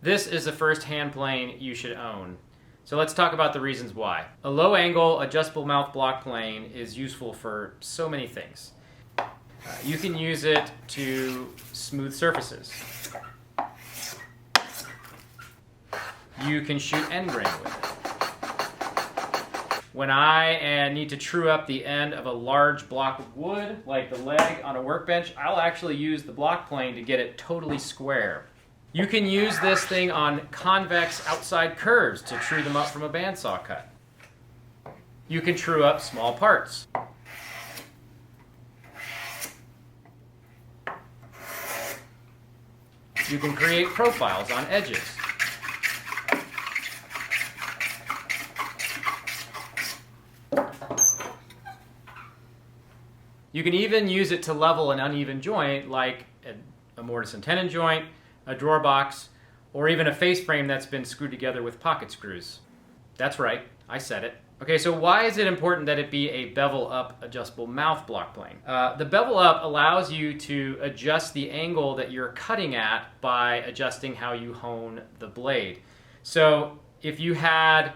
This is the first hand plane you should own. So let's talk about the reasons why. A low angle adjustable mouth block plane is useful for so many things. You can use it to smooth surfaces. You can shoot end grain with it. When I need to true up the end of a large block of wood, like the leg on a workbench, I'll actually use the block plane to get it totally square. You can use this thing on convex outside curves to true them up from a bandsaw cut. You can true up small parts. You can create profiles on edges. You can even use it to level an uneven joint like a mortise and tenon joint, a drawer box, or even a face frame that's been screwed together with pocket screws. That's right, I said it. Okay, so why is it important that it be a bevel up adjustable mouth block plane? The bevel up allows you to adjust the angle that you're cutting at by adjusting how you hone the blade. So if you had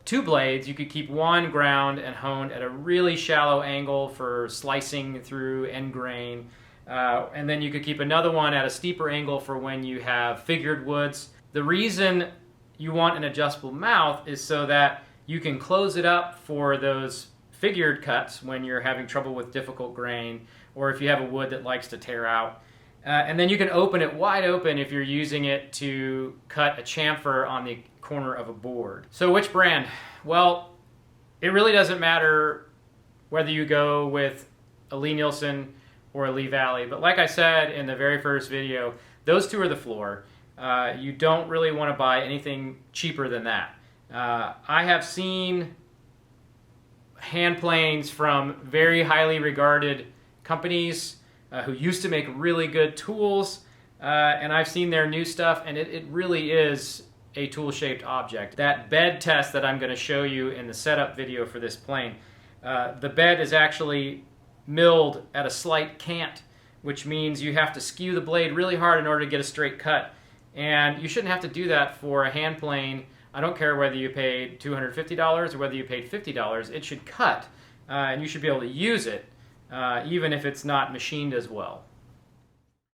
two blades, you could keep one ground and honed at a really shallow angle for slicing through end grain. And then you could keep another one at a steeper angle for when you have figured woods. The reason you want an adjustable mouth is so that you can close it up for those figured cuts when you're having trouble with difficult grain, or if you have a wood that likes to tear out. And then you can open it wide open if you're using it to cut a chamfer on the corner of a board. So which brand? Well, it really doesn't matter whether you go with a Lee-Nielsen or a Lee Valley, but like I said in the very first video, those two are the floor. You don't really want to buy anything cheaper than that. I have seen hand planes from very highly regarded companies who used to make really good tools, and I've seen their new stuff, and it really is a tool-shaped object. That bed test that I'm going to show you in the setup video for this plane, the bed is actually milled at a slight cant, which means you have to skew the blade really hard in order to get a straight cut. And you shouldn't have to do that for a hand plane. I don't care whether you paid $250 or whether you paid $50, it should cut, and you should be able to use it, even if it's not machined as well.